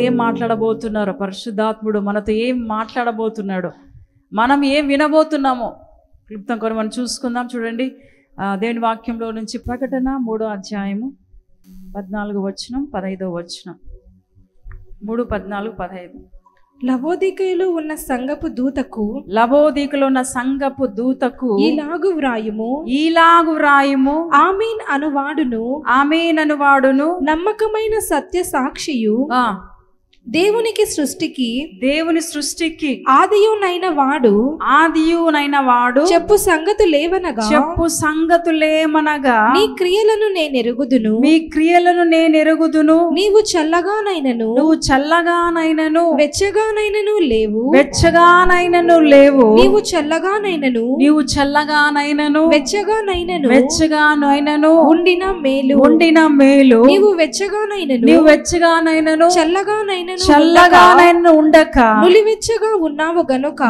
ఏం మాట్లాడబోతున్నారో, పరిశుద్ధాత్ముడు మనతో ఏం మాట్లాడబోతున్నాడో, మనం ఏం వినబోతున్నామో క్లుప్తం కొని మనం చూసుకుందాం. చూడండి, దేవుని వాక్యంలో నుంచి ప్రకటన 3వ అధ్యాయము 14వ వచనం 15వ వచనం. 3, 14, 15. లవోదికయలో ఉన్న సంఘపు దూతకు ఈలాగు వ్రాయుము, ఆమేన్ అనువాడును నమ్మకమైన సత్య సాక్షియు, దేవుని సృష్టికి ఆదియునైన వాడు చెప్పు సంగతులేమనగా నీ క్రియలను నేనెరుగుదును, నీవు చల్లగానైనను వెచ్చగానైనను లేవు, నీవు చల్లగానైనను వెచ్చగానైనను ఉండిన మేలు, నీవు వెచ్చగానైనను చల్లగానైనను ఉండక నులివెచ్చగా ఉన్నావు గనుక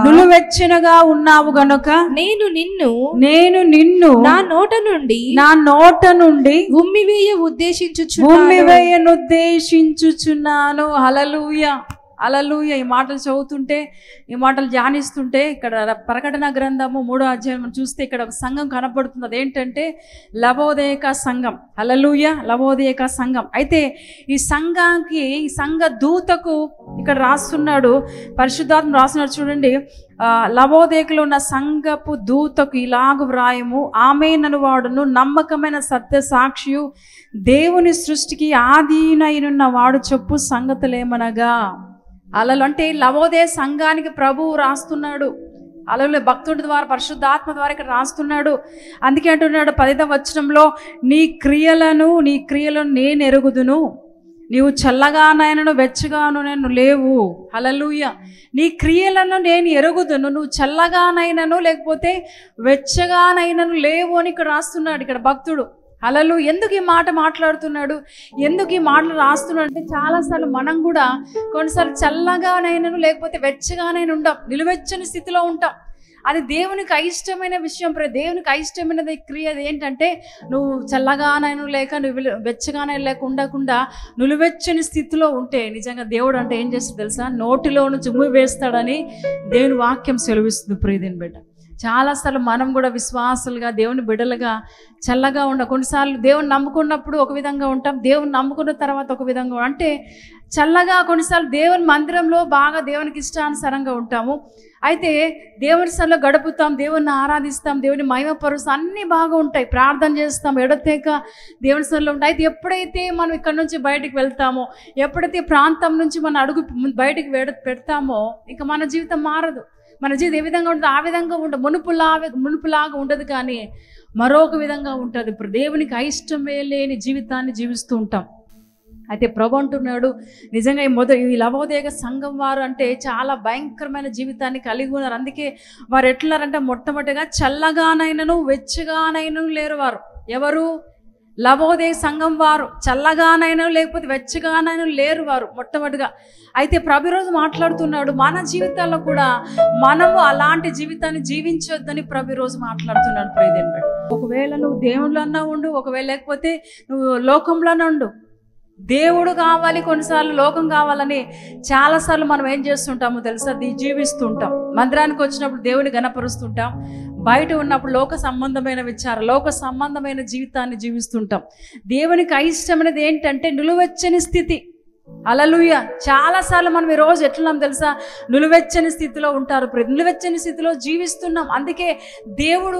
నేను నిన్ను నా నోట నుండి ఉమ్మివేయ ఉద్దేశించుచున్నాను. హల్లెలూయా, హల్లెలూయా. ఈ మాటలు చదువుతుంటే, ఈ మాటలు ధ్యానిస్తుంటే, ఇక్కడ ప్రకటన గ్రంథము 3వ అధ్యాయం చూస్తే ఇక్కడ ఒక సంఘం కనపడుతుంది. అదేంటంటే లవోదిక సంఘం. హల్లెలూయా, లవోదిక సంఘం. అయితే ఈ సంఘానికి, ఈ సంఘ దూతకు ఇక్కడ రాస్తున్నాడు, పరిశుద్ధాత్మ రాస్తున్నాడు. చూడండి, లవోదికలో ఉన్న సంఘపు దూతకు ఇలాగు వ్రాయము, ఆమేన్ అనువాడును నమ్మకమైన సత్య సాక్షియు, దేవుని సృష్టికి ఆదినైన వాడు చెప్పు సంగతులేమనగా. అలలు అంటే లవోదే సంఘానికి ప్రభువు రాస్తున్నాడు. అలలు భక్తుడి ద్వారా, పరిశుద్ధాత్మ ద్వారా ఇక్కడ రాస్తున్నాడు. అందుకే అంటున్నాడు 15వ వచనంలో, నీ క్రియలను నేను ఎరుగుదును, నీవు చల్లగానైనను వెచ్చగాను నేను లేవు. హల్లెలూయా. నీ క్రియలను నేను ఎరుగుదును, నువ్వు చల్లగానైనను లేకపోతే వెచ్చగానైనను లేవు అని ఇక్కడ రాస్తున్నాడు ఇక్కడ భక్తుడు. హల్లెలూయా. ఎందుకు ఈ మాట మాట్లాడుతున్నాడు, ఎందుకు ఈ మాటలు రాస్తున్నాడు అంటే, చాలాసార్లు మనం కూడా కొన్నిసార్లు చల్లగానైనను లేకపోతే వెచ్చగానైనా ఉండం, నిలువెచ్చని స్థితిలో ఉంటాం. అది దేవునికి అయిష్టమైన విషయం. దేవునికి అయిష్టమైనది క్రియ ఏంటంటే, నువ్వు చల్లగానైనా లేక నువ్వు వెచ్చగానైనా లేక ఉండకుండా నులివెచ్చని స్థితిలో ఉంటే నిజంగా దేవుడు అంటే ఏం చేస్తాడు తెలుసా, నోటిలో నుంచి ఉమ్మి వేస్తాడని దేవుని వాక్యం సెలవిస్తుంది. ప్రియదేని బిడ్డ, చాలాసార్లు మనం కూడా విశ్వాసులుగా, దేవుని బిడ్డలుగా చల్లగా కొన్నిసార్లు దేవుని నమ్ముకున్నప్పుడు ఒక విధంగా ఉంటాం, దేవుని నమ్ముకున్న తర్వాత ఒక విధంగా అంటే చల్లగా. కొన్నిసార్లు దేవుని మందిరంలో బాగా దేవునికి ఇష్టానుసారంగా ఉంటాము. అయితే దేవుని సన్నిధిలో గడుపుతాం, దేవుని ఆరాధిస్తాం, దేవుని మహిమపరుస్తాం, అన్నీ బాగా ఉంటాయి, ప్రార్థన చేస్తాం, ఎడతెక దేవుని సన్నిధిలో ఉంటాయి. అయితే ఎప్పుడైతే మనం ఇక్కడ నుంచి బయటికి వెళ్తామో, ఎప్పుడైతే ప్రాంతం నుంచి మన అడుగు బయటికి పెడతామో, ఇంకా మన జీవితం మారదు. మన జీవితం ఏ విధంగా ఉంటుంది, ఆ విధంగా ఉండదు, మునుపులాగా ఉండదు, కానీ మరొక విధంగా ఉంటుంది. ఇప్పుడు దేవునికి అయిష్టమే లేని జీవితాన్ని జీవిస్తూ ఉంటాం. అయితే ప్రభు అంటున్నాడు, నిజంగా ఈ లవోదిక సంఘం వారు అంటే చాలా భయంకరమైన జీవితాన్ని కలిగి ఉన్నారు. అందుకే వారు ఎట్లారంటే, మొట్టమొదటిగా చల్లగానైనను వెచ్చగానైనను లేరు వారు. ఎవరు? లవోదిక సంఘం వారు. చల్లగానైనా లేకపోతే వెచ్చగానైనా లేరు వారు మొట్టమొదటిగా. అయితే ప్రభు రోజు మాట్లాడుతున్నాడు, మన జీవితాల్లో కూడా మనము అలాంటి జీవితాన్ని జీవించొద్దని ప్రభు రోజు మాట్లాడుతున్నాడు. ప్రియదేని బట్టి, ఒకవేళ నువ్వు దేవుళ్ళన్నా ఉండు, ఒకవేళ లేకపోతే నువ్వు లోకంలోనే ఉండు, దేవుడు కావాలి, కొన్నిసార్లు లోకం కావాలని చాలాసార్లు మనం ఏం చేస్తుంటామో తెలుసా, జీవిస్తుంటాం. మందిరానికి వచ్చినప్పుడు దేవుని గణపరుస్తుంటాం, బయట ఉన్నప్పుడు లోక సంబంధమైన లోక సంబంధమైన జీవితాన్ని జీవిస్తుంటాం. దేవునికి అయిష్టమైనది ఏంటంటే నిలువెచ్చని స్థితి. హల్లెలూయా. చాలాసార్లు మనం ఈరోజు ఎట్లున్నాం తెలుసా, నిలువెచ్చని స్థితిలో ఉంటారు, నిలువెచ్చని స్థితిలో జీవిస్తున్నాం. అందుకే దేవుడు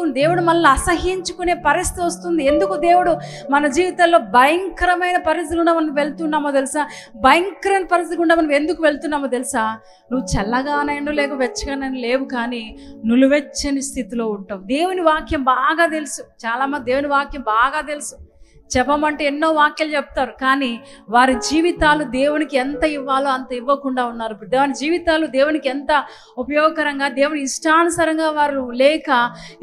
మనల్ని అసహ్యించుకునే పరిస్థితి వస్తుంది. ఎందుకు దేవుడు మన జీవితంలో భయంకరమైన పరిస్థితులు గుండా మనం వెళ్తున్నామో తెలుసా, భయంకరమైన పరిస్థితి గుండా మనం ఎందుకు వెళ్తున్నామో తెలుసా, నువ్వు చల్లగానైనా లేక వెచ్చగానైనా లేవు, కానీ నిలువెచ్చని స్థితిలో ఉంటావు. దేవుని వాక్యం బాగా తెలుసు, చాలామంది దేవుని వాక్యం బాగా తెలుసు, చెప్పమంటే ఎన్నో వాక్యాలు చెప్తారు, కానీ వారి జీవితాలు దేవునికి ఎంత ఇవ్వాలో అంత ఇవ్వకుండా ఉన్నారు. దేవుని జీవితాలు దేవునికి ఎంత ఉపయోగకరంగా, దేవుని ఇష్టానుసారంగా వారు లేక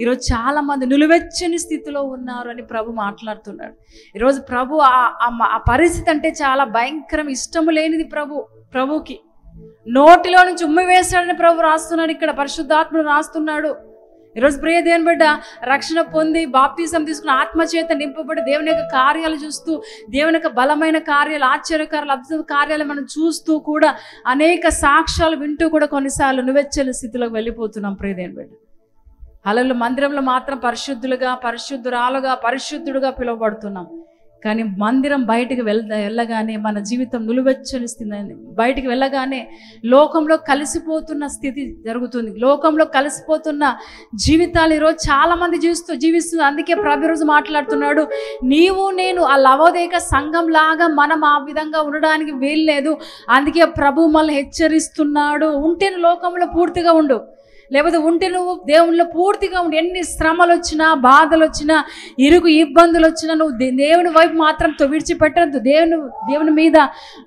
ఈరోజు చాలామంది నిలువెచ్చని స్థితిలో ఉన్నారు అని ప్రభు మాట్లాడుతున్నాడు. ఈరోజు ప్రభు ఆ పరిస్థితి అంటే చాలా భయంకరం, ఇష్టము లేనిది ప్రభుకి. నోటిలో నుంచి ఉమ్మి వేస్తాడని ప్రభు రాస్తున్నాడు, ఇక్కడ పరిశుద్ధాత్ముడు రాస్తున్నాడు. ఈరోజు ప్రియ దేవుని బిడ్డ రక్షణ పొంది బాప్తిజం తీసుకుని ఆత్మచేత నింపబడి దేవుని యొక్క కార్యాలు చూస్తూ, దేవుని యొక్క బలమైన కార్యాలు, ఆశ్చర్యకార్యాలు, అద్భుత కార్యాలు మనం చూస్తూ కూడా అనేక సాక్ష్యాలు వింటూ కూడా కొన్నిసార్లు నువ్వెచ్చని స్థితిలోకి వెళ్ళిపోతున్నాం ప్రియ దేవుని బిడ్డ. హల్లెలూయా. మందిరంలో మాత్రం పరిశుద్ధులుగా, పరిశుద్ధురాలుగా, పరిశుద్ధుడుగా పిలువబడుతున్నాం. కానీ మందిరం బయటికి వెళ్ళగానే మన జీవితం నిలువెచ్చని స్థితి, బయటికి వెళ్ళగానే లోకంలో కలిసిపోతున్న స్థితి జరుగుతుంది. లోకంలో కలిసిపోతున్న జీవితాలు ఈరోజు చాలామంది జీవిస్తుంది. అందుకే ప్రభు ఈరోజు మాట్లాడుతున్నాడు, నీవు నేను ఆ లవోదిక సంఘం లాగా మనం ఆ విధంగా ఉండడానికి వీల్లేదు. అందుకే ప్రభు మనల్ని హెచ్చరిస్తున్నాడు. ఉంటే లోకంలో పూర్తిగా ఉండు, లేకపోతే ఉంటే నువ్వు దేవునిలో పూర్తిగా ఉండి ఎన్ని శ్రమలు వచ్చినా, బాధలు వచ్చినా, ఇరుగు ఇబ్బందులు వచ్చినా నువ్వు దేవుని వైపు మాత్రం విడిచిపెట్టద్దు. దేవుని మీద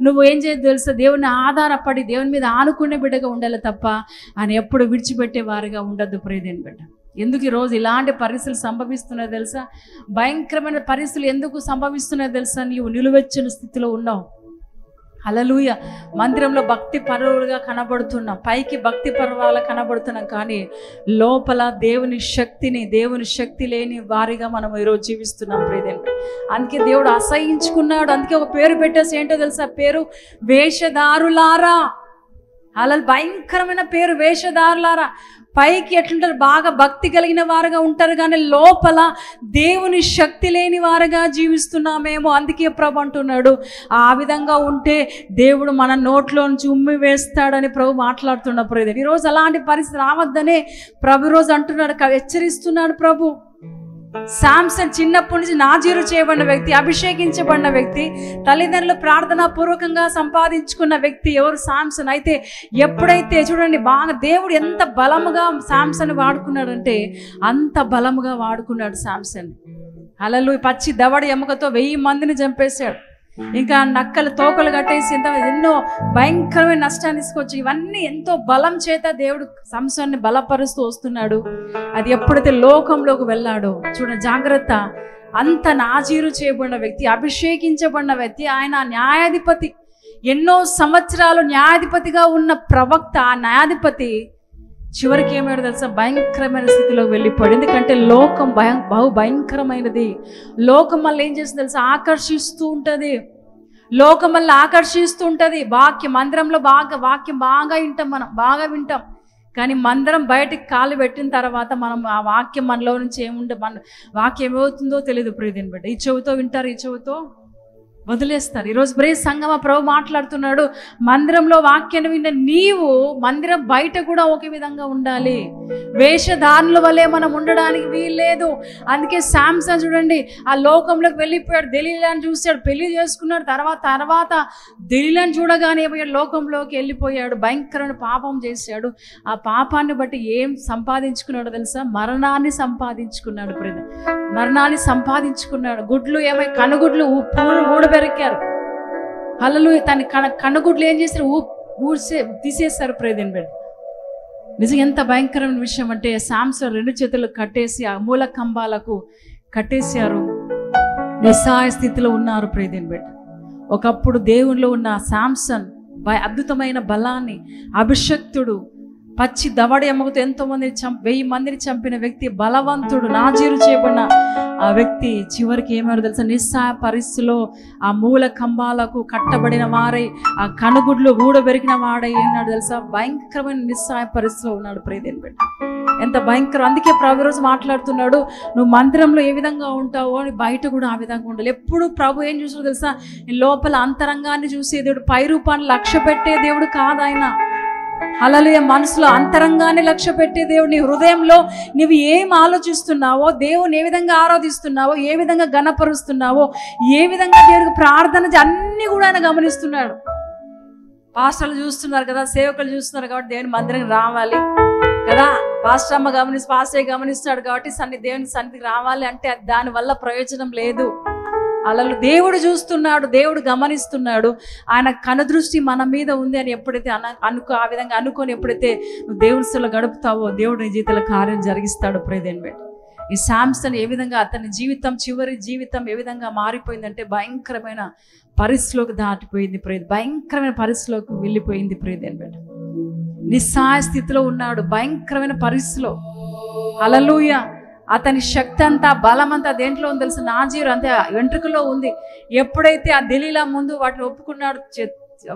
నువ్వు ఏం చేయదు తెలుసా, దేవుని ఆధారపడి దేవుని మీద ఆనుకునే బిడ్డగా ఉండాలి తప్ప ఆయన ఎప్పుడు విడిచిపెట్టే వారిగా ఉండద్దు ప్రియదేని బిడ్డ. ఎందుకు ఈరోజు ఇలాంటి పరిస్థితులు సంభవిస్తున్నాయో తెలుసా? భయంకరమైన పరిస్థితులు ఎందుకు సంభవిస్తున్నాయో తెలుసా? నీవు నిలువెచ్చని స్థితిలో ఉన్నావు. హల్లెలూయా. మందిరంలో భక్తి పరువులుగా కనబడుతున్నాం, పైకి భక్తి పర్వాలా కనబడుతున్నాం, కానీ లోపల దేవుని శక్తి లేని వారిగా మనం ఈరోజు జీవిస్తున్నాం ప్రియదేవుడు. అందుకే దేవుడు అసహించుకున్నాడు. అందుకే ఒక పేరు పెట్టేసి ఏంటో తెలుసా? పేరు వేషధారులారా. అలా భయంకరమైన పేరు, వేషధారులారా. పైకి ఎట్లుంటారు? బాగా భక్తి కలిగిన వారుగా ఉంటారు, కానీ లోపల దేవుని శక్తి లేని వారుగా జీవిస్తున్నామేమో. అందుకే ప్రభు అంటున్నాడు, ఆ విధంగా ఉంటే దేవుడు మన నోట్లో నుంచి ఉమ్మి వేస్తాడని ప్రభు మాట్లాడుతున్న ప్రియదేవుడు. ఈరోజు అలాంటి పరిస్థితి రావద్దనే ప్రభు రోజు అంటున్నాడు, హెచ్చరిస్తున్నాడు ప్రభు. శాంసన్ చిన్నప్పటి నుంచి నాజీరు చేయబడిన వ్యక్తి, అభిషేకించబడిన వ్యక్తి, తల్లిదండ్రులు ప్రార్థనా పూర్వకంగా సంపాదించుకున్న వ్యక్తి ఎవరు? శాంసన్. అయితే ఎప్పుడైతే చూడండి బాగా దేవుడు ఎంత బలముగా శాంసన్ వాడుకున్నాడంటే అంత బలముగా వాడుకున్నాడు శాంసన్. హల్లెలూయా. పచ్చి దవడ ఎముకతో 1000 మందిని చంపేశాడు. ఇంకా నక్కలు తోకలు కట్టేసి ఎన్నో భయంకరమైన నష్టాన్ని తీసుకొచ్చి, ఇవన్నీ ఎంతో బలం చేత దేవుడు సంసాన్ని బలపరుస్తూ వస్తున్నాడు. అది ఎప్పుడైతే లోకంలోకి వెళ్ళాడో చూడండి, జాగ్రత్త. అంత నాజీరు చేయబడిన వ్యక్తి, అభిషేకించబడిన వ్యక్తి, ఆయన న్యాయాధిపతి, ఎన్నో సంవత్సరాలు న్యాయాధిపతిగా ఉన్న ప్రవక్త. ఆ న్యాయాధిపతి చివరికి ఏమైనా తెలుసా? భయంకరమైన స్థితిలోకి వెళ్ళిపోయాడు. ఎందుకంటే లోకం బహు భయంకరమైనది. లోకం మళ్ళీ ఏం చేస్తుంది తెలుసా? ఆకర్షిస్తూ ఉంటుంది. లోకం మళ్ళీ ఆకర్షిస్తూ ఉంటుంది. మందిరంలో వాక్యం బాగా వింటాం, మనం బాగా వింటాం, కానీ మందిరం బయటికి కాలు పెట్టిన తర్వాత మనం ఆ వాక్యం మనలో నుంచి మన వాక్యం ఏమవుతుందో తెలియదు ప్రియదేని బిడ్డ. ఈ చెవితో వింటారు, ఈ చెవితో వదిలేస్తారు. ఈరోజు బ్రే సంగమ ప్రభు మాట్లాడుతున్నాడు, మందిరంలో వాక్యాన్ని విన్న నీవు మందిరం బయట కూడా ఒకే విధంగా ఉండాలి. వేషధారుల వల్లే మనం ఉండడానికి వీల్లేదు. అందుకే శాంసన్ చూడండి, ఆ లోకంలోకి వెళ్ళిపోయాడు. దెలీలాని చూశాడు, పెళ్లి చేసుకున్నాడు. తర్వాత దెలీలాని చూడగానే లోకంలోకి వెళ్ళిపోయాడు, భయంకరమైన పాపం చేశాడు. ఆ పాపాన్ని బట్టి ఏం సంపాదించుకున్నాడో తెలుసా? మరణాన్ని సంపాదించుకున్నాడు. మరణాన్ని సంపాదించుకున్నాడు. గుడ్లు కనుగుడ్లు ఊడబెరికారు. హల్లెలూయా. తన కనుగుడ్లు ఏం చేశారు? తీసేశారు ప్రియదేని బిడ్డ. నిజంగా ఎంత భయంకరమైన విషయం అంటే, శాంసన్ 2 చేతులు కట్టేసి ఆ మూల కంబాలకు కట్టేశారు. నిస్సహాయ స్థితిలో ఉన్నారు ప్రియదేని బిడ్డ. ఒకప్పుడు దేవునిలో ఉన్న శాంసన్ అద్భుతమైన బలాన్ని, అభిషక్తుడు, పచ్చి దవడ ఎమ్మకతో 1000 మందిని చంపిన వ్యక్తి, బలవంతుడు, నాజీరు చేయబడిన ఆ వ్యక్తి చివరికి ఏమారు తెలుసా? నిస్సహాయ పరిస్థితిలో ఆ మూల కంబాలకు కట్టబడిన వారై, ఆ కనుగుడ్లు ఊడబెరికిన వాడై ఏనాడు తెలుసా? భయంకరమైన నిస్సహాయ పరిస్థితిలో ఉన్నాడు ప్రియదేని బిడ్డ. ఎంత భయంకరం. అందుకే ప్రభు రోజు మాట్లాడుతున్నాడు, నువ్వు మందిరంలో ఏ విధంగా ఉంటావో బయట కూడా ఆ విధంగా ఉండాలి. ఎప్పుడు ప్రభు ఏం చూసాడు తెలుసా? లోపల అంతరంగాన్ని చూసే దేవుడు, పై రూపాన్ని లక్ష్య పెట్టే దేవుడు కాదు ఆయన. హల్లెలూయా. మనసులో అంతరంగాన్ని లక్ష్య పెట్టే దేవుడు. నీ హృదయంలో నువ్వు ఏం ఆలోచిస్తున్నావో, దేవుని ఏ విధంగా ఆరాధిస్తున్నావో, ఏ విధంగా గణపరుస్తున్నావో, ఏ విధంగా దేవుడికి ప్రార్థన అన్నీ కూడా ఆయన గమనిస్తున్నాడు. పాస్టర్లు చూస్తున్నారు కదా, సేవకులు చూస్తున్నారు కాబట్టి దేవుని మందిరం రావాలి కదా, పాస్టర్ గమనిస్తాడు కాబట్టి దేవుని సన్నిధికి రావాలి అంటే దానివల్ల ప్రయోజనం లేదు. అలా దేవుడు చూస్తున్నాడు, దేవుడు గమనిస్తున్నాడు. ఆయన కనుదృష్టి మన మీద ఉంది అని ఎప్పుడైతే ఆ విధంగా అనుకొని ఎప్పుడైతే నువ్వు దేవుని స్థలంలో గడుపుతావో దేవుడు నీ జీవితంలో కార్యం జరిగిస్తాడు ప్రియదేని బిడ్డ. ఈ శాంసన్ ఏ విధంగా అతని చివరి జీవితం ఏ విధంగా మారిపోయిందంటే భయంకరమైన పరిస్థితిలోకి దాటిపోయింది భయంకరమైన పరిస్థితిలోకి వెళ్ళిపోయింది ప్రియదేని బిడ్డ. నిస్సహాయ స్థితిలో ఉన్నాడు, భయంకరమైన పరిస్థితిలో. హల్లెలూయా. అతని శక్తి అంతా బలం అంతా దేంట్లో ఉంది తెలుసు? నాజీరు అంతే వెంట్రుకలో ఉంది. ఎప్పుడైతే ఆ దెలీలా ముందు వాటిని ఒప్పుకున్నాడు,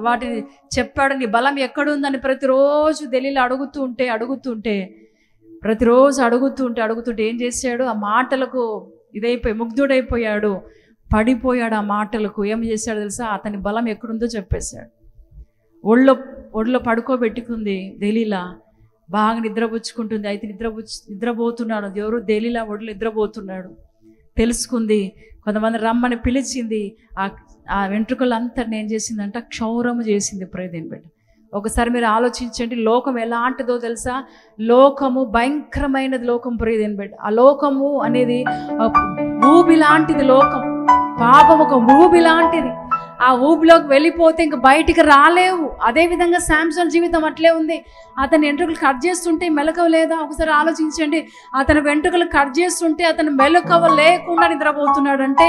వాటిని చెప్పాడు, నీ బలం ఎక్కడుందని ప్రతిరోజు దెలీలా అడుగుతుంటే ప్రతిరోజు అడుగుతుంటే ఏం చేశాడు? ఆ మాటలకు ముగ్ధుడైపోయాడు, పడిపోయాడు. ఆ మాటలకు ఏం చేశాడు తెలుసా? అతని బలం ఎక్కడుందో చెప్పేశాడు. ఒళ్ళో పడుకోబెట్టుకుంది దెలీలా, బాగా నిద్రపుచ్చుకుంటుంది. అయితే నిద్రపోతున్నాడు. ఎవరు? దెలీలా ఒడిలో నిద్రపోతున్నాడు. తెలుసుకుంది, కొంతమంది రమ్మని పిలిచింది. ఆ వెంట్రుకలంతా ఏం చేసిందంట? క్షౌరము చేసింది. ప్రేదేని బిడ్డ, ఒకసారి మీరు ఆలోచించండి, లోకం ఎలాంటిదో తెలుసా? లోకము భయంకరమైనది. లోకం ప్రేదేని బిడ్డ, ఆ లోకము అనేది ఊబి లాంటిది. లోకం, పాపం ఒక ఊబి లాంటిది. ఆ ఊబిలోకి వెళ్ళిపోతే ఇంక బయటికి రాలేవు. అదేవిధంగా శాంసన్ జీవితం అట్లే ఉంది. అతని వెంట్రుకలు కట్ చేస్తుంటే మెలకువ లేదా? ఒకసారి ఆలోచించండి. అతని వెంట్రుకలు కట్ చేస్తుంటే అతను మెలకువ లేకుండా నిద్రపోతున్నాడు అంటే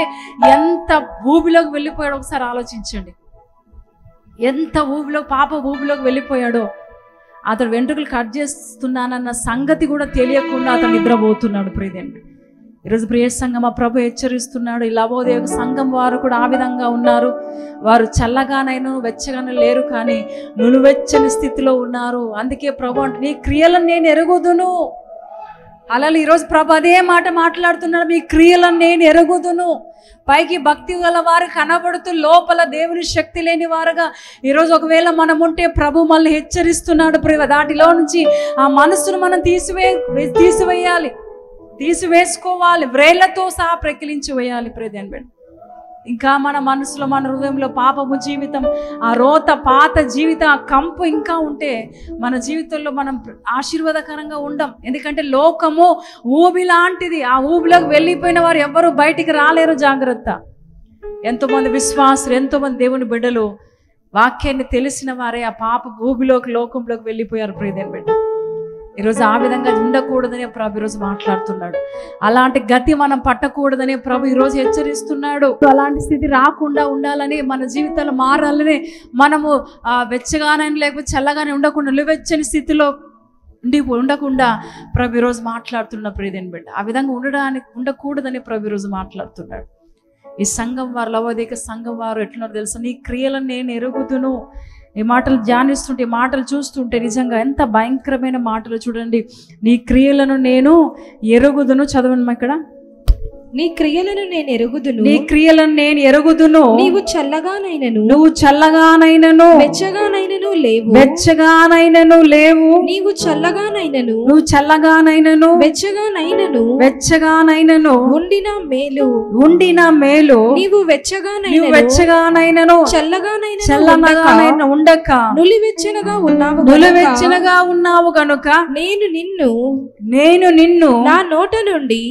ఎంత ఊబిలోకి వెళ్ళిపోయాడో ఒకసారి ఆలోచించండి. ఎంత పాప ఊబిలోకి వెళ్ళిపోయాడో. అతడు వెంట్రుకలు కట్ చేస్తున్నానన్న సంగతి కూడా తెలియకుండా అతను నిద్రపోతున్నాడు. ప్రియదేవుడు, ఈరోజు ప్రియ సంఘం మా ప్రభు హెచ్చరిస్తున్నాడు. ఈ లవోదియ సంఘం వారు కూడా ఆ విధంగా ఉన్నారు. వారు చల్లగానైనా వెచ్చగానే లేరు, కానీ నులువెచ్చని స్థితిలో ఉన్నారు. అందుకే ప్రభు అంటే, నీ క్రియలను నేను ఎరుగుదును. అలా ఈరోజు ప్రభు అదే మాట మాట్లాడుతున్నాడు, మీ క్రియలను నేను ఎరుగుదును. పైకి భక్తి గల వారు కనబడుతూ లోపల దేవుని శక్తి లేని వారుగా ఈరోజు ఒకవేళ మనం ఉంటే ప్రభు మనల్ని హెచ్చరిస్తున్నాడు. దాటిలో నుంచి ఆ మనస్సును మనం తీసివేసుకోవాలి, వ్రేళ్లతో సహా ప్రకిలించి వేయాలి. ప్రియదేని బిడ్డ, ఇంకా మన మనసులో, మన హృదయంలో పాపము జీవితం, ఆ రోత పాత జీవితం, ఆ కంపు ఇంకా ఉంటే మన జీవితంలో మనం ఆశీర్వాదకరంగా ఉండం. ఎందుకంటే లోకము ఊబి లాంటిది. ఆ ఊబిలోకి వెళ్ళిపోయిన వారు ఎవ్వరూ బయటికి రాలేరు. జాగ్రత్త. ఎంతోమంది విశ్వాసులు, ఎంతోమంది దేవుని బిడ్డలు వాక్యాన్ని తెలిసిన వారే ఆ పాప ఊబిలోకి, లోకంలోకి వెళ్ళిపోయారు. ప్రియదేని బిడ్డ, ఈరోజు ఆ విధంగా ఉండకూడదని ప్రభు ఈరోజు మాట్లాడుతున్నాడు. అలాంటి గతి మనం పట్టకూడదని ప్రభు ఈరోజు హెచ్చరిస్తున్నాడు. అలాంటి స్థితి రాకుండా ఉండాలని, మన జీవితాలు మారాలని, మనము వెచ్చగానే లేకపోతే చల్లగానే ఉండకుండా నిలువెచ్చని స్థితిలో ఉండకుండా ప్రభు ఈరోజు మాట్లాడుతున్న ప్రియదేని బిడ్డ, ఆ విధంగా ఉండకూడదని ప్రభు ఈరోజు మాట్లాడుతున్నాడు. ఈ సంఘం వారు, లవోదిక సంఘం వారు ఎట్లున్నారో తెలుసా? నీ క్రియలను నేను ఎరుగుదును. ఈ మాటలు ధ్యానిస్తుంటే, ఈ మాటలు చూస్తుంటే నిజంగా ఎంత భయంకరమైన మాటలు చూడండి. నీ క్రియలను నేను ఎరుగుదును. చదవండి ఇక్కడ. నీ క్రియలను నేను ఎరుగుదును. నీ క్రియలను నేను ఎరుగుదును. నీవు చల్లగానైనను వెచ్చగానైనను లేవు. నీవు చల్లగానైనను వెచ్చగానైనను ఉండిన మేలు. నీవు వెచ్చగానైనను చల్లగానైన ఉండక నులివెచ్చనగా ఉన్నావు గనుక నేను నిన్ను నా నోట నుండి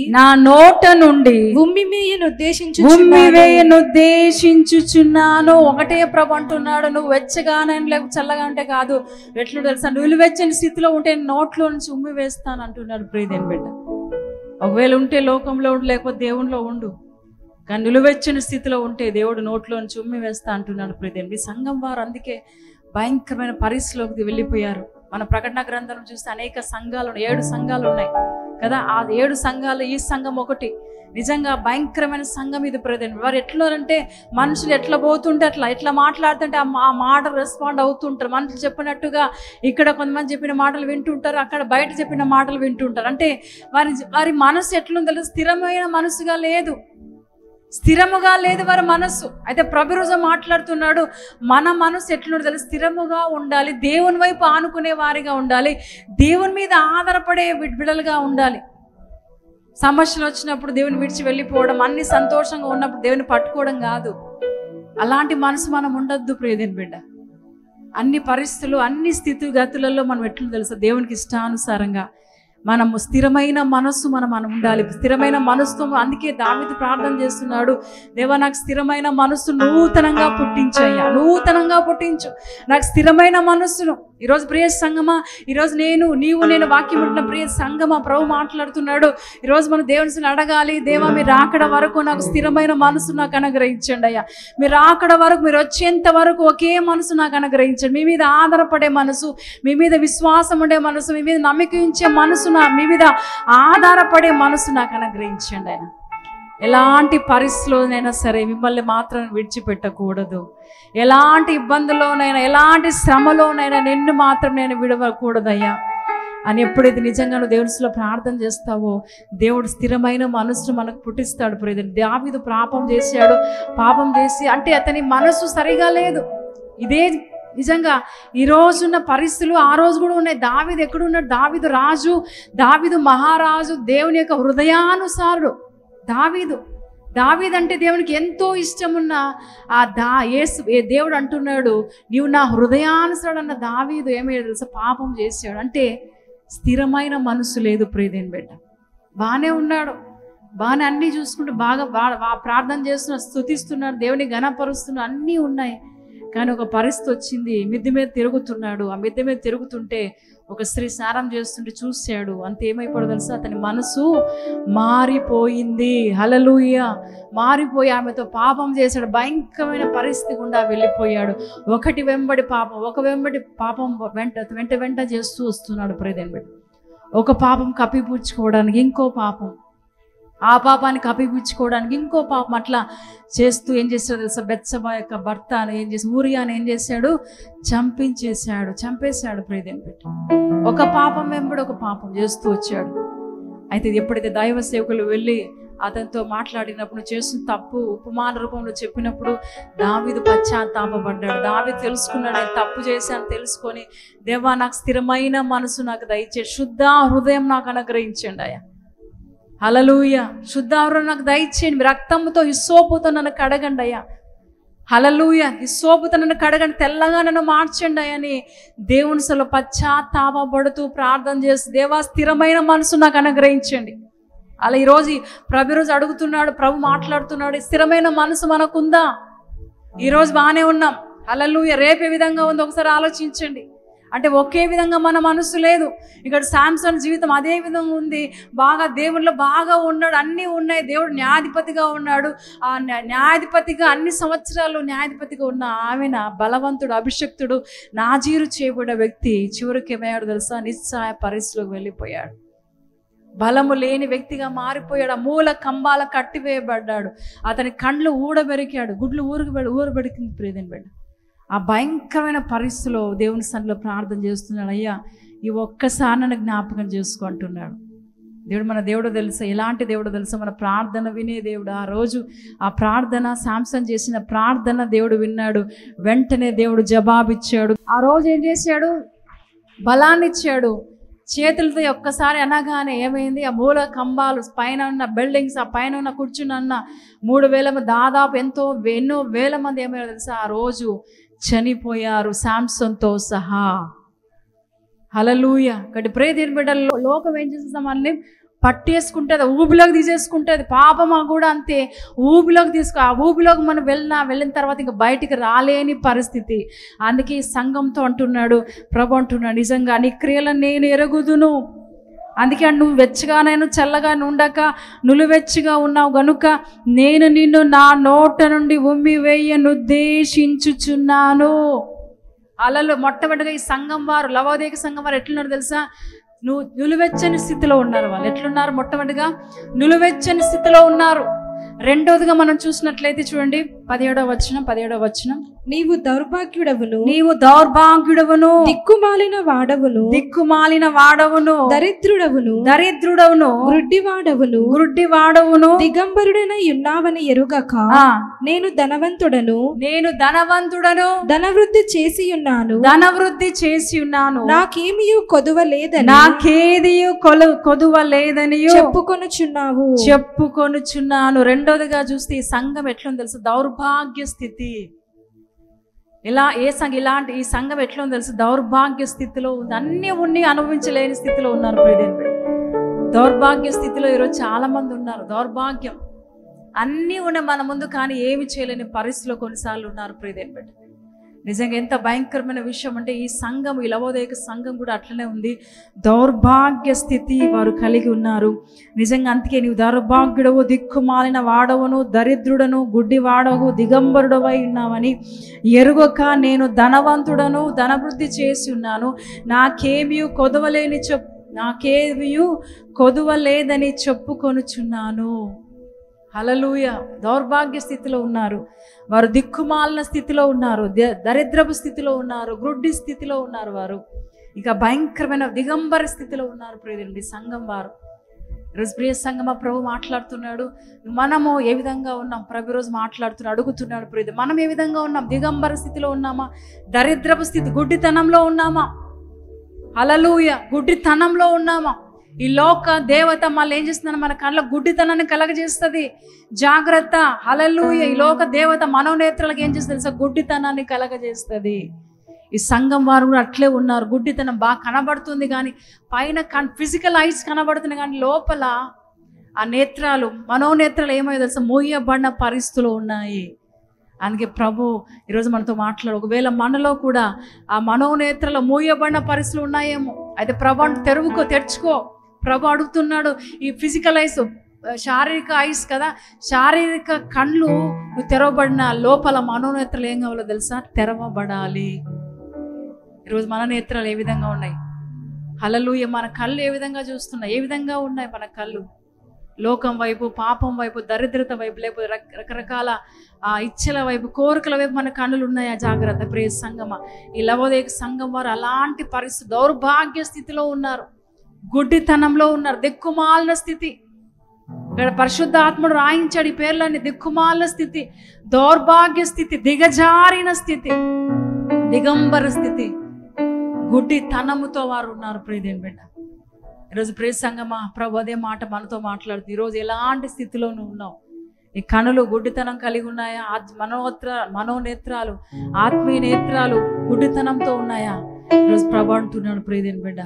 ఉద్దేశించుచున్నాను. ఒకటే ప్రభు అంటున్నాడు, నువ్వు వెచ్చగానే లేకపోతే చల్లగా అంటే కాదు. ఎట్లు తెలుసా? నిలువెచ్చని స్థితిలో ఉంటే నోట్లో నుంచి ఉమ్మి వేస్తాను అంటున్నాడు. ప్రియదేని బిడ్డ, ఒకవేళ ఉంటే లోకంలో ఉండు, లేకపోతే దేవునిలో ఉండు, కానీ నిలువెచ్చని స్థితిలో ఉంటే దేవుడు నోట్లో నుంచి ఉమ్మి వేస్తా అంటున్నాడు. ప్రియదేని, మీ సంఘం వారు అందుకే భయంకరమైన పరిస్థితిలోకి వెళ్ళిపోయారు. మన ప్రకటన గ్రంథం చూస్తే అనేక సంఘాలు, 7 సంఘాలు ఉన్నాయి కదా. ఆ 7 సంఘాలు, ఈ సంఘం ఒకటి. నిజంగా భయంకరమైన సంఘం ఇది. ప్రియదేని, వారు ఎట్లంటే మనుషులు ఎట్లా పోతుంటే ఎట్లా మాట్లాడుతుంటే ఆ మాట రెస్పాండ్ అవుతుంటారు. మనుషులు చెప్పినట్టుగా ఇక్కడ కొంతమంది చెప్పిన మాటలు వింటుంటారు, అక్కడ బయట చెప్పిన మాటలు వింటుంటారు. అంటే వారి మనసు ఎట్లుందో స్థిరమైన మనసుగా లేదు, స్థిరముగా లేదు వారి మనస్సు. అయితే ప్రభు రోజు మాట్లాడుతున్నాడు, మన మనసు ఎట్లుండో తెలుసు, స్థిరముగా ఉండాలి, దేవుని వైపు ఆనుకునే వారిగా ఉండాలి, దేవుని మీద ఆధారపడే బిడ్డలుగా ఉండాలి. సమస్యలు వచ్చినప్పుడు దేవుని విడిచి వెళ్ళిపోవడం, అన్ని సంతోషంగా ఉన్నప్పుడు దేవుని పట్టుకోవడం కాదు. అలాంటి మనసు మనం ఉండొద్దు ప్రియదేని బిడ్డ. అన్ని పరిస్థితులు, అన్ని స్థితిగతులలో మనం ఎట్లు తెలుసా? దేవునికి ఇష్టానుసారంగా మనము స్థిరమైన మనస్సు మనం ఉండాలి. స్థిరమైన మనస్సుతో, అందుకే దావీదు ప్రార్థన చేస్తున్నాడు, దేవా నాకు స్థిరమైన మనస్సు నూతనంగా పుట్టించు, నాకు స్థిరమైన మనస్సును. ఈరోజు ప్రియ సంగమా, ఈరోజు నేను వాక్యం వింటున్న ప్రియ సంగమా, ప్రభు మాట్లాడుతున్నాడు. ఈరోజు మనం దేవుని అడగాలి, దేవా మీరు రాకడ వరకు నాకు స్థిరమైన మనసు నాకు అనుగ్రహించండి అయ్యా. మీరు రాకడ వరకు, మీరు వచ్చేంత వరకు ఒకే మనసు నాకు అనుగ్రహించండి. మీ మీద ఆధారపడే మనసు, మీ మీద విశ్వాసం ఉండే మనసు, మీ మీద నమ్మకం ఉంచే మనసు, మీ మీద ఆధారపడే మనసు నాకు అనుగ్రహించండి ఆయన. ఎలాంటి పరిస్థితుల్లోనైనా సరే మిమ్మల్ని మాత్రం విడిచిపెట్టకూడదు. ఎలాంటి ఇబ్బందుల్లోనైనా, ఎలాంటి శ్రమలోనైనా నిన్ను మాత్రం నేను విడవకూడదయ్యా అని ఎప్పుడైతే నిజంగా నువ్వు దేవునిలో ప్రార్థన చేస్తావో దేవుడు స్థిరమైన మనసును మనకు పుట్టిస్తాడు. ప్రియా, దావీదు పాపం చేసి అంటే అతని మనసు సరిగా లేదు. ఇదే నిజంగా ఈ రోజున్న పరిస్థితులు ఆ రోజు కూడా ఉన్నాయి. దావీదు ఎక్కడున్నాడు? దావీదు రాజు, దావీదు మహారాజు, దేవుని యొక్క హృదయానుసారుడు. దావీదు అంటే దేవునికి ఎంతో ఇష్టమున్న దేవుడు అంటున్నాడు, నీవు నా హృదయానుసారుడు అన్న దావీదు ఏమయ్యాడు తెలుసా? పాపం చేశాడు. అంటే స్థిరమైన మనసు లేదు ప్రియదేని బిడ్డ. బాగానే ఉన్నాడు, బాగానే అన్నీ చూసుకుంటూ బాగా ప్రార్థన చేస్తున్నాడు, స్తుతిస్తున్నాడు, దేవుని ఘనపరుస్తున్నాడు, అన్నీ ఉన్నాయి. కానీ ఒక పరిస్థితి వచ్చింది, మిద్దె మీద తిరుగుతున్నాడు. ఆ మిద్దె మీద తిరుగుతుంటే ఒక స్త్రీ స్నానం చేస్తుంటే చూశాడు. అంత ఏమైపోయాడు తెలుసా? అతని మనసు మారిపోయింది. హల్లెలూయా. మారిపోయి ఆమెతో పాపం చేశాడు. భయంకరమైన పరిస్థితి గుండా వెళ్ళిపోయాడు. ఒకటి వెంబడి పాపం వెంట చేస్తూ వస్తున్నాడు. ప్రియదేని బిడ్డ, ఒక పాపం కప్పిపుచ్చుకోవడానికి ఇంకో పాపం, ఆ పాపాన్ని కప్పిపుచ్చుకోవడానికి ఇంకో పాపం, అట్లా చేస్తూ ఏం చేశాడు తెలుసా? బెత్షెబా యొక్క భర్త ఊరియాని ఏం చేశాడు? చంపేశాడు. ప్రియదేని బిడ్డ, ఒక పాపం వెంబడి ఒక పాపం చేస్తూ వచ్చాడు. అయితే ఎప్పుడైతే దైవ సేవకులు వెళ్ళి అతనితో మాట్లాడినప్పుడు, చేస్తున్న తప్పు ఉపమాన రూపంలో చెప్పినప్పుడు దావీదు పశ్చాత్తాపపడ్డాడు. దావీదు తెలుసుకున్నాడు, నేను తప్పు చేశాను తెలుసుకొని, దేవా నాకు స్థిరమైన మనసు నాకు దయచేసి, శుద్ధ హృదయం నాకు అనుగ్రహించండి అయ్యా. హల్లెలూయా. శుద్ధ హృదయం నాకు దయచేయండి. రక్తంతో హిస్సోపుతో నన్ను కడగండి అయ్యా. హల్లెలూయా. హిస్సోపుతో నన్ను కడగండి, తెల్లగా నన్ను మార్చండి అని దేవుని సలో పశ్చాత్తాపపడుతూ ప్రార్థన చేసి, దేవా స్థిరమైన మనసు నాకు అనుగ్రహించండి. అలా ఈరోజు ఈరోజు అడుగుతున్నాడు, ప్రభు మాట్లాడుతున్నాడు. స్థిరమైన మనసు మనకుందా? ఈరోజు బాగానే ఉన్నాం, హల్లెలూయా. రేపు ఏ విధంగా ఉందో ఒకసారి ఆలోచించండి. అంటే ఒకే విధంగా మన మనసు లేదు. ఇక్కడ శాంసన్ జీవితం అదే విధంగా ఉంది. బాగా దేవుళ్ళో బాగా ఉన్నాడు, అన్నీ ఉన్నాయి. దేవుడు న్యాయాధిపతిగా ఉన్నాడు. ఆ న్యాయాధిపతిగా అన్ని సంవత్సరాలు న్యాయాధిపతిగా ఉన్న ఆమెన బలవంతుడు, అభిషక్తుడు, నాజీరు చేయబడిన వ్యక్తి చివరికి ఏమయ్యాడు తెలుసా? నిస్సహాయ పరిస్థితిలోకి వెళ్ళిపోయాడు. బలము లేని వ్యక్తిగా మారిపోయాడు. ఆ మూల కంబాల కట్టివేయబడ్డాడు. అతని కండ్లు ఊడబెరికాడు, గుడ్లు ఊరబెరికింది. ప్రియదేని బిడ్డ, ఆ భయంకరమైన పరిస్థితిలో దేవుని సన్నిధిలో ప్రార్థన చేస్తున్నాడు. అయ్యా ఈ ఒక్కసారి నన్ను జ్ఞాపకం చేసుకుంటున్నాడు. దేవుడు మన దేవుడు తెలుసా? ఎలాంటి దేవుడు తెలుసా? మన ప్రార్థన వినే దేవుడు. ఆ రోజు ఆ ప్రార్థన, శాంసన్ చేసిన ప్రార్థన దేవుడు విన్నాడు. వెంటనే దేవుడు జవాబిచ్చాడు. ఆ రోజు ఏం చేశాడు? బలాన్ని ఇచ్చాడు. చేతులతో ఒక్కసారి అనగానే ఏమైంది? ఆ మూల కంబాలు, పైన ఉన్న బిల్డింగ్స్, ఆ పైన ఉన్న కూర్చున్న 3,000 దాదాపు ఎన్నో వేల మంది ఏమయ్యారు తెలుసా? ఆ రోజు చనిపోయారు, శాంసన్తో సహా. హల్లెలూయా. కాబట్టి ప్రియదేని బిడ్డల్లో లోకం ఏం చేస్తాం? మనల్ని పట్టేసుకుంటుంది, ఊబిలోకి తీసేసుకుంటుంది. పాపమా కూడా అంతే, ఊబిలోకి ఆ ఊబిలోకి మనం వెళ్ళిన తర్వాత ఇంకా బయటికి రాలేని పరిస్థితి. అందుకే ఈ సంఘంతో అంటున్నాడు, ప్రభు అంటున్నాడు, నిజంగా నీ క్రియలను నేను ఎరుగుదును. అందుకే నువ్వు వెచ్చగానైనా చల్లగా ఉండక నులువెచ్చగా ఉన్నావు గనుక నేను నిన్ను నా నోట నుండి ఉమ్మివేయను ఉద్దేశించుచున్నాను. అలలు మొట్టమొదటిగా ఈ సంఘం వారు, లవోదికయ సంఘం వారు ఎట్లున్నారు తెలుసా? నులువెచ్చని స్థితిలో ఉన్నారు. వాళ్ళు ఎట్లున్నారు? మొట్టమొదటిగా నులువెచ్చని స్థితిలో ఉన్నారు. రెండోదిగా మనం చూసినట్లయితే చూడండి 17వ వచనం, నీవు దౌర్భాగ్యుడవును, దిక్కుమాలిన వాడవును, దరిద్రుడవును, గ్రుడ్డివాడవును, దిగంబరుడనై ఉన్నావని ఎరుగక నేను ధనవంతుడను, ధనవృద్ధి చేసి ఉన్నాను, నాకేమియు కొదువ లేదని చెప్పుకొనుచున్నాను. రెండోదిగా చూస్తే ఈ సంఘం ఎట్లుంది తెలుసు? దౌర్భాగ్య స్థితి. ఈ సంఘం ఎట్లుంది తెలుసు? దౌర్భాగ్య స్థితిలో ఉంది. అన్నీ ఉన్ని అనుభవించలేని స్థితిలో ఉన్నారు. దౌర్భాగ్య స్థితిలో ఈరోజు చాలా మంది ఉన్నారు. దౌర్భాగ్యం అన్నీ ఉన్నాయి మన ముందు, కానీ ఏమి చేయలేని పరిస్థితిలో కొన్నిసార్లు ఉన్నారు. ప్రియదేని బిడ్డ, నిజంగా ఎంత భయంకరమైన విషయం అంటే ఈ సంఘం, ఈ లవోదిక సంఘం కూడా అట్లనే ఉంది. దౌర్భాగ్య స్థితి వారు కలిగి ఉన్నారు. నిజంగా అందుకే నీవు దౌర్భాగ్యుడవు, దిక్కుమాలిన వాడవును, దరిద్రుడను, గుడ్డి వాడవు, దిగంబరుడవై ఉన్నావని ఎరుగక నేను ధనవంతుడను, ధనవృద్ధి చేసి ఉన్నాను, నాకేమీ కొదువలేదని చెప్పుకొనుచున్నాను. హల్లెలూయా. దౌర్భాగ్య స్థితిలో ఉన్నారు వారు, దిక్కుమాలిన స్థితిలో ఉన్నారు, దరిద్రపు స్థితిలో ఉన్నారు, గ్రుడ్డి స్థితిలో ఉన్నారు వారు, ఇక భయంకరమైన దిగంబర స్థితిలో ఉన్నారు ప్రియదండి సంఘం వారు. ఈరోజు ప్రియ సంఘమా, ప్రభు మాట్లాడుతున్నాడు, మనము ఏ విధంగా ఉన్నాం? ప్రభు ఈరోజు మాట్లాడుతున్నాడు, అడుగుతున్నాడు ప్రియ, మనం ఏ విధంగా ఉన్నాం? దిగంబర స్థితిలో ఉన్నామా? దరిద్రపు స్థితి, గుడ్డితనంలో ఉన్నామా? హల్లెలూయా. గుడ్డితనంలో ఉన్నామా? ఈ లోక దేవత మళ్ళీ ఏం చేస్తుందని మన కళ్ళ గుడ్డితనాన్ని కలగజేస్తుంది. జాగ్రత్త. హల్లెలూయా. ఈ లోక దేవత మనోనేత్రాలకు ఏం చేస్తుంది తెలుసా? గుడ్డితనాన్ని కలగజేస్తుంది. ఈ సంఘం వారు కూడా అట్లే ఉన్నారు. గుడ్డితనం బాగా కనబడుతుంది, కానీ పైన ఫిజికల్ ఐస్ కనబడుతుంది, కానీ లోపల ఆ నేత్రాలు, మనోనేత్రాలు ఏమో తెలుసా? మూయబడిన పరిస్థితులు ఉన్నాయి. అందుకే ప్రభు ఈరోజు మనతో మాట్లాడు, ఒకవేళ మనలో కూడా ఆ మనోనేత్రాలు మూయబడిన పరిస్థితులు ఉన్నాయేమో, అయితే ప్రభు తెరుచుకో. ప్రభు అడుగుతున్నాడు. ఈ ఫిజికల్ ఐస్, శారీరక ఐస్ కదా, శారీరక కళ్ళు తెరవబడిన లోపల మనోనేత్రాలు ఏం కావాలో తెలుసా? తెరవబడాలి. ఈరోజు మన నేత్రాలు ఏ విధంగా ఉన్నాయి? హల్లెలూయా. మన కళ్ళు ఏ విధంగా చూస్తున్నాయి? ఏ విధంగా ఉన్నాయి మన కళ్ళు? లోకం వైపు, పాపం వైపు, దరిద్రత వైపు, లేకపోతే రకరకాల ఇచ్చల వైపు, కోరికల వైపు మన కన్నులు ఉన్నాయా? జాగ్రత్త ప్రియ సంఘమా. ఈ లవోదిక సంఘం వారు అలాంటి పరిస్థితి, దౌర్భాగ్య స్థితిలో ఉన్నారు, గుడ్డితనంలో ఉన్నారు, దిక్కుమాలిన స్థితి. ఇక్కడ పరిశుద్ధాత్ముడు రాయించాడు ఈ పేర్లన్నీ. దిక్కుమాలిన స్థితి, దౌర్భాగ్య స్థితి, దిగజారిన స్థితి, దిగంబర స్థితి, గుడ్డితనముతో వారు ఉన్నారు ప్రియదేని బిడ్డ. ఈరోజు ప్రియ సంఘమా, ప్రభు అదే మాట మనతో మాట్లాడుతుంది. ఈరోజు ఎలాంటి స్థితిలో నువ్వు ఉన్నావు? నీ కనులు గుడ్డితనం కలిగి ఉన్నాయా? మనోనేత్రాలు, ఆత్మీయ నేత్రాలు గుడ్డితనంతో ఉన్నాయా? ఈరోజు ప్రభు అంటున్నాడు ప్రియదేని బిడ్డ,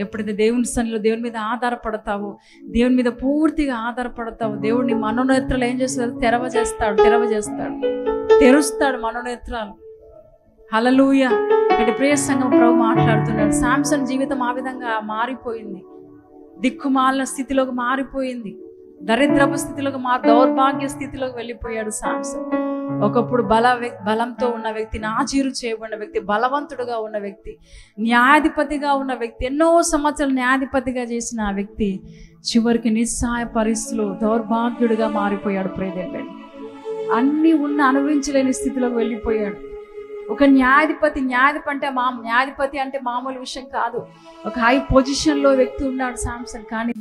ఎప్పుడైతే దేవుని సన్నిధిలో దేవుని మీద ఆధారపడతావో, దేవుని మీద పూర్తిగా ఆధారపడతావు, దేవుడిని మనోనేత్రాలు ఏం చేస్తాడు? తెరుస్తాడు మనోనేత్రాలు. హల్లెలూయా. అంటే ప్రియ సంఘం ప్రభు మాట్లాడుతున్నాడు. శాంసన్ జీవితం ఆ విధంగా మారిపోయింది, దిక్కుమాలిన స్థితిలోకి మారిపోయింది, దరిద్రపు స్థితిలోకి దౌర్భాగ్య స్థితిలోకి వెళ్ళిపోయాడు శాంసన్. ఒకప్పుడు బలంతో ఉన్న వ్యక్తి, నాజీరు చేయబడిన వ్యక్తి, బలవంతుడుగా ఉన్న వ్యక్తి, న్యాయాధిపతిగా ఉన్న వ్యక్తి, ఎన్నో సంవత్సరాలు న్యాయాధిపతిగా చేసిన ఆ వ్యక్తి చివరికి నిస్సహాయ పరిస్థితులు, దౌర్భాగ్యుడిగా మారిపోయాడు. ప్రియదేవుడు అన్నీ ఉన్న అనుభవించలేని స్థితిలోకి వెళ్ళిపోయాడు. ఒక న్యాయాధిపతి అంటే మామూలు విషయం కాదు. ఒక హై పొజిషన్లో వ్యక్తి ఉన్నాడు శాంసన్. కానీ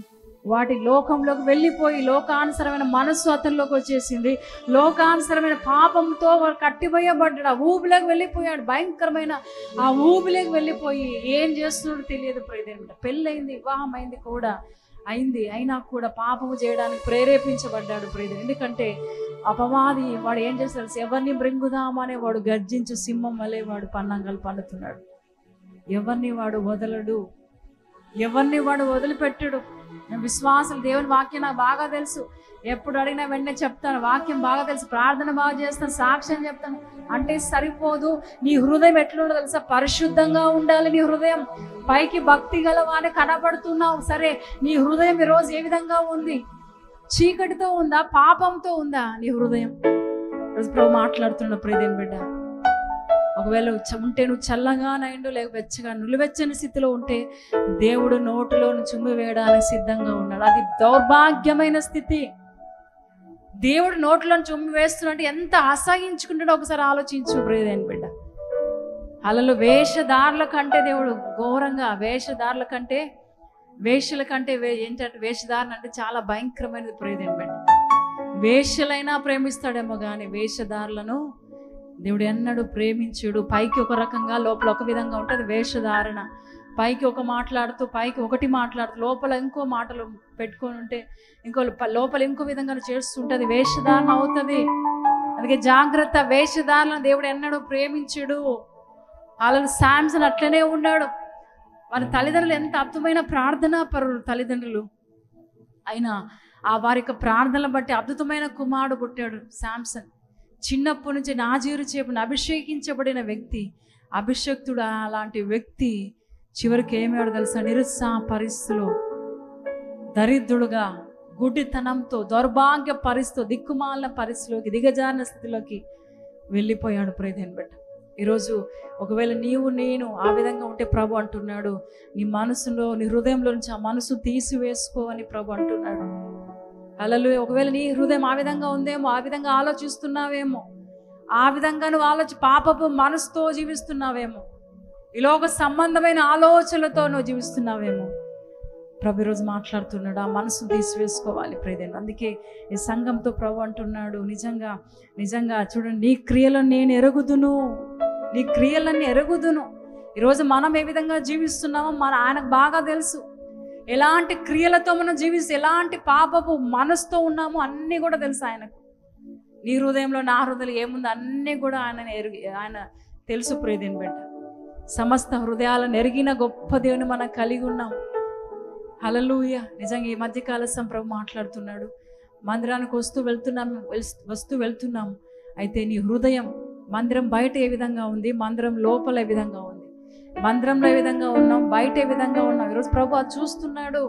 వాటి లోకంలోకి వెళ్ళిపోయి లోకానుసరమైన మనస్సు అతనిలోకి వచ్చేసింది. లోకానుసరమైన పాపంతో వాడు కట్టివేయబడ్డాడు. ఆ ఊబిలోకి వెళ్ళిపోయాడు. భయంకరమైన ఆ ఊబిలోకి వెళ్ళిపోయి ఏం చేస్తున్నాడో తెలియదు. ప్రియదేవుడు పెళ్ళయింది, వివాహం అయింది కూడా అయింది, అయినా కూడా పాపము చేయడానికి ప్రేరేపించబడ్డాడు ప్రియదేవుడు. ఎందుకంటే అపవాది వాడు ఏం చేస్తాడు? ఎవరిని మృంగుదామనే వాడు గర్జించు సింహం వలె వాడు పన్నాంగాలు పన్నుతున్నాడు. ఎవరిని వాడు వదలడు, ఎవరిని వాడు వదిలిపెట్టడు. విశ్వాసం, దేవుని వాక్యం నాకు బాగా తెలుసు, ఎప్పుడు అడిగినా వెంటనే చెప్తాను, వాక్యం బాగా తెలుసు, ప్రార్థన బాగా చేస్తాను, సాక్ష్యం చెప్తాను అంటే సరిపోదు. నీ హృదయం ఎట్లుండో తెలుసా? పరిశుద్ధంగా ఉండాలి నీ హృదయం. పైకి భక్తి గలవానే కనబడుతున్నావు, సరే నీ హృదయం ఈరోజు ఏ విధంగా ఉంది? చీకటితో ఉందా? పాపంతో ఉందా నీ హృదయం? రోజు ప్రభు మాట్లాడుతున్న ప్రియదేని బిడ్డ, ఒకవేళ ఉంటే నువ్వు చల్లగానైండు, లేక వెచ్చగా నులివెచ్చని స్థితిలో ఉంటే దేవుడు నోటిలో చుమ్మి వేయడానికి సిద్ధంగా ఉన్నాడు. అది దౌర్భాగ్యమైన స్థితి. దేవుడు నోట్లో చుమ్మి వేస్తున్నట్టు ఎంత అసహించుకుంటాడో ఒకసారి ఆలోచించు ప్రియదేని బిడ్డ. అలలో వేషధారుల కంటే దేవుడు ఘోరంగా, వేషధారుల కంటే వేషల కంటే ఏంటంటే వేషధారణ అంటే చాలా భయంకరమైనది ప్రియదేని బిడ్డ. వేషలైనా ప్రేమిస్తాడేమో కానీ వేషధారులను దేవుడు ఎన్నడూ ప్రేమించుడు. పైకి ఒక రకంగా లోపల ఒక విధంగా ఉంటుంది వేషధారణ. పైకి ఒకటి మాట్లాడుతూ లోపల ఇంకో మాటలు పెట్టుకొని ఉంటే లోపల ఇంకో విధంగా చేస్తుంటుంది, వేషధారణ అవుతుంది. అందుకే జాగ్రత్త. వేషధారణ దేవుడు ఎన్నడూ ప్రేమించుడు. అలా శాంసన్ అట్లనే ఉన్నాడు. వారి తల్లిదండ్రులు ఎంత అద్భుతమైన ప్రార్థనా పరులు తల్లిదండ్రులు అయినా ఆ వారి యొక్క ప్రార్థనలు బట్టి అద్భుతమైన కుమారుడు పుట్టాడు శాంసన్. చిన్నప్పటి నుంచి నాజీరు చేపని అభిషేకించబడిన వ్యక్తి, అభిషక్తుడు అలాంటి వ్యక్తి చివరికి ఏమాడు తెలుసా? నిరుత్సాహ పరిస్థితిలో, దరిద్రుడుగా, గుడ్డితనంతో, దౌర్భాగ్య పరిస్థితితో, దిక్కుమాలిన పరిస్థితిలోకి, దిగజారిన స్థితిలోకి వెళ్ళిపోయాడు. ప్రియదేని బిడ్డ, ఈరోజు ఒకవేళ నీవు నేను ఆ విధంగా ఉంటే ప్రభు అంటున్నాడు, నీ మనసులో, నీ హృదయంలో నుంచి ఆ మనసు తీసివేసుకో అని ప్రభు అంటున్నాడు. హల్లెలూయా. ఒకవేళ నీ హృదయం ఆ విధంగా ఉందేమో, ఆ విధంగా ఆలోచిస్తున్నావేమో, ఆ విధంగా నువ్వు పాపపు మనసుతో జీవిస్తున్నావేమో, ఈలోక సంబంధమైన ఆలోచనలతో నువ్వు జీవిస్తున్నావేమో, ప్రభు ఈరోజు మాట్లాడుతున్నాడు. ఆ మనసును తీసివేసుకోవాలి ప్రియదేని. అందుకే ఈ సంఘంతో ప్రభు అంటున్నాడు, నిజంగా నిజంగా చూడండి, నీ క్రియలను నేను ఎరుగుదును, నీ క్రియలన్నీ ఎరుగుదును. ఈరోజు మనం ఏ విధంగా జీవిస్తున్నామో ఆయనకు బాగా తెలుసు. ఎలాంటి క్రియలతో మనం జీవిస్తే, ఎలాంటి పాపపు మనసుతో ఉన్నామో అన్నీ కూడా తెలుసు ఆయనకు. నీ హృదయంలో, నా హృదయంలో ఏముందో అన్నీ కూడా ఆయన తెలుసు ప్రియదేని బిడ్డ. సమస్త హృదయాలను ఎరిగిన గొప్ప దేవుని మనం కలిగి ఉన్నాం. హల్లెలూయా. నిజంగా ఈ మధ్యకాల ప్రభు మాట్లాడుతున్నాడు, మందిరానికి వస్తూ వెళ్తున్నాము. అయితే నీ హృదయం మందిరం బయట ఏ విధంగా ఉంది, మందిరం లోపల ఏ విధంగా ఉంది, మందిరంలో ఏ విధంగా ఉన్నాం, బయట ఏ విధంగా ఉన్నాం, ఈరోజు ప్రభు అది చూస్తున్నాడు.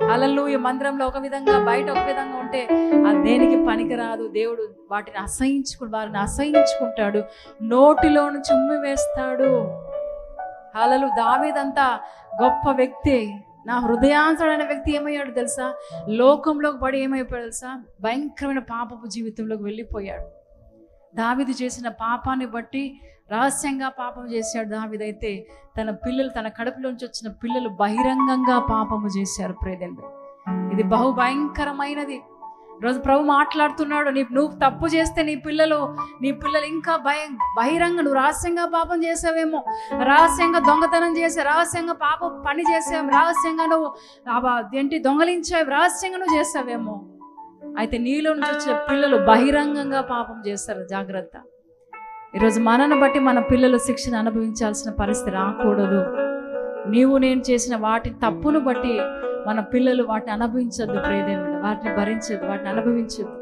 హల్లెలూయా. మందిరంలో ఒక విధంగా, బయట ఒక విధంగా ఉంటే అది దేనికి పనికిరాదు. దేవుడు వారిని అసహించుకుంటాడు, నోటిలో నుంచి ఉమ్మి వేస్తాడు. హల్లెలూయా. దావీదంతా గొప్ప వ్యక్తి, నా హృదయాంతరైన వ్యక్తి ఏమయ్యాడు తెలుసా? లోకంలోకి పడి ఏమైపోయాడు తెలుసా? భయంకరమైన పాపపు జీవితంలోకి వెళ్ళిపోయాడు. దావీదు చేసిన పాపాన్ని బట్టి రహస్యంగా పాపం చేశాడు. దావీదైతే తన పిల్లలు, తన కడుపులోంచి వచ్చిన పిల్లలు బహిరంగంగా పాపము చేశారు. ప్రియదేని, ఇది బహు భయంకరమైనది. రోజు ప్రభు మాట్లాడుతున్నాడు, నువ్వు తప్పు చేస్తే నీ పిల్లలు ఇంకా బహిరంగ, నువ్వు రహస్యంగా పాపం చేసావేమో, రహస్యంగా దొంగతనం చేసే, రహస్యంగా పాపం పని చేసావు, రహస్యంగా నువ్వు దొంగలించావు, రహస్యంగా నువ్వు చేసావేమో. అయితే నీలో నుంచి వచ్చిన పిల్లలు బహిరంగంగా పాపం చేస్తారు. జాగ్రత్త. ఈరోజు మనను బట్టి మన పిల్లలు శిక్షను అనుభవించాల్సిన పరిస్థితి రాకూడదు. నీవు నేను చేసిన వాటి తప్పును బట్టి మన పిల్లలు వాటిని అనుభవించద్దు. ప్రియదేవుడు వాటిని భరించద్దు, వాటిని అనుభవించద్దు.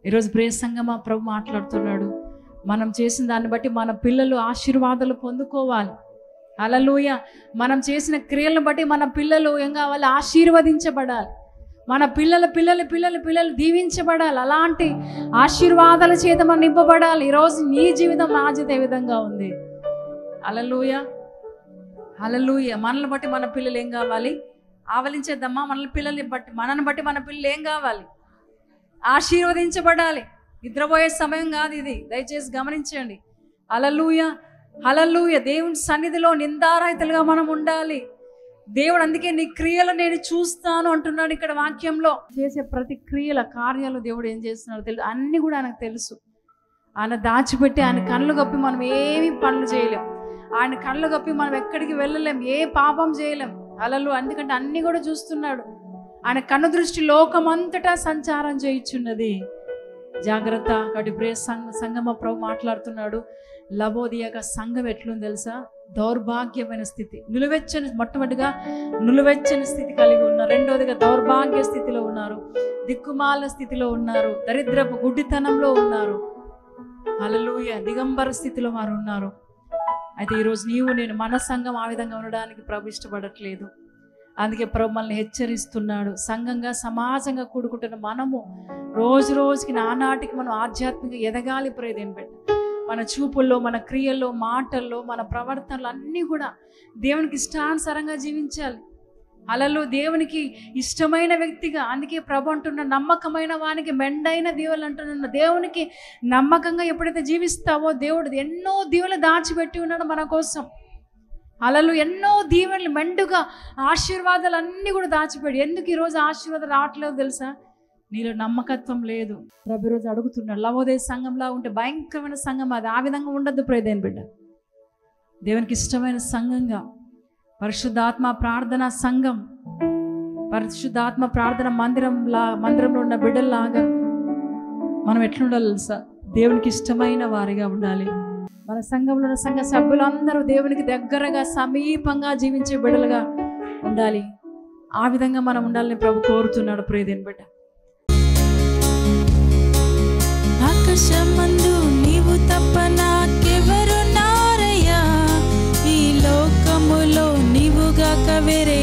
ఈరోజు ప్రియ సంగమా ప్రభు మాట్లాడుతున్నాడు, మనం చేసిన దాన్ని బట్టి మన పిల్లలు ఆశీర్వాదాలు పొందుకోవాలి. హల్లెలూయా. మనం చేసిన క్రియలను బట్టి మన పిల్లలు ఏం కావాలి? ఆశీర్వదించబడాలి. మన పిల్లలు దీవించబడాలి. అలాంటి ఆశీర్వాదాల చేత మనం నింపబడాలి. ఈరోజు నీ జీవితం, నా జీవితం ఏ విధంగా ఉంది? హల్లెలూయా. హల్లెలూయా. మనల్ని బట్టి మన పిల్లలు ఏం కావాలి? ఆవలించేద్దామా? మనల్ని బట్టి మన పిల్లలు ఏం కావాలి? ఆశీర్వదించబడాలి. నిద్రపోయే సమయం కాదు ఇది, దయచేసి గమనించండి. హల్లెలూయా. హల్లెలూయా. దేవుని సన్నిధిలో నిందారహితులుగా మనం ఉండాలి. దేవుడు అందుకే నీ క్రియలు నేను చూస్తాను అంటున్నాడు ఇక్కడ వాక్యంలో. చేసే ప్రతి క్రియల కార్యాలు దేవుడు ఏం చేస్తున్నాడో తెలుసు, అన్నీ కూడా ఆయనకు తెలుసు. ఆయన దాచిపెట్టి, ఆయన కళ్ళు కప్పి మనం ఏమి పనులు చేయలేం. ఆయన కళ్ళు కప్పి మనం ఎక్కడికి వెళ్ళలేం, ఏ పాపం చేయలేం. హల్లెలూయా. ఎందుకంటే అన్నీ కూడా చూస్తున్నాడు. ఆయన కన్ను దృష్టి లోకమంతటా సంచారం చేయుచున్నది. జాగ్రత్త. కాబట్టి ప్రియ సంగమ ప్రభు మాట్లాడుతున్నాడు, లవోదియక సంఘం ఎట్లుంది తెలుసా? దౌర్భాగ్యమైన స్థితి, మొట్టమొదటిగా నిలువెచ్చని స్థితి కలిగి ఉన్నారు. రెండోదిగా దౌర్భాగ్య స్థితిలో ఉన్నారు, దిక్కుమాల స్థితిలో ఉన్నారు, దరిద్రపు గుడ్డితనంలో ఉన్నారు. హల్లెలూయా. దిగంబర స్థితిలో వారు ఉన్నారు. అయితే ఈరోజు నీవు నేను, మన సంఘం ఆ విధంగా ఉండడానికి ప్రభు ఇష్టపడట్లేదు. అందుకే ప్రభు మనల్ని హెచ్చరిస్తున్నాడు. సంఘంగా, సమాజంగా కూడుకుంటున్న మనము రోజు రోజుకి, నానాటికి మనం ఆధ్యాత్మికంగా ఎదగాలి. ప్రియదేని బిడ్డ, మన చూపుల్లో, మన క్రియల్లో, మాటల్లో, మన ప్రవర్తనలు అన్నీ కూడా దేవునికి ఇష్టానుసారంగా జీవించాలి. అలలో దేవునికి ఇష్టమైన వ్యక్తిగా. అందుకే ప్రభు అంటున్న, నమ్మకమైన వానికి మెండైన దీవెనలు అంటున్న. దేవునికి నమ్మకంగా ఎప్పుడైతే జీవిస్తావో దేవుడు ఎన్నో దీవెనలు దాచిపెట్టి ఉన్నాడు మన కోసం. అలలు ఎన్నో దీవెనలు, మెండుగా ఆశీర్వాదాలు అన్నీ కూడా దాచిపెట్టి. ఎందుకు ఈరోజు ఆశీర్వాదం రావట్లేదు తెలుసా? నీలో నమ్మకత్వం లేదు. ప్రభు ఈరోజు అడుగుతున్నాడు, లవోదియ సంఘంలా ఉంటే భయంకరమైన సంఘం అది. ఆ విధంగా ఉండద్దు ప్రియదేని బిడ్డ. దేవునికి ఇష్టమైన సంఘంగా, పరిశుద్ధాత్మ ప్రార్థన సంఘం, పరిశుద్ధాత్మ ప్రార్థన మందిరంలో ఉన్న బిడ్డల్లాగా మనం ఎట్లుండాలి తెలుసా? దేవునికి ఇష్టమైన వారిగా ఉండాలి. మన సంఘంలో ఉన్న సంఘ సభ్యులందరూ దేవునికి దగ్గరగా, సమీపంగా జీవించే బిడ్డలుగా ఉండాలి. ఆ విధంగా మనం ఉండాలని ప్రభు కోరుతున్నాడు. ప్రియదేని బిడ్డ. ఆకాశమందు నీవు తప్ప నాకెవరున్నారయ్యా, ఈ లోకములో నీవుగాక వేరే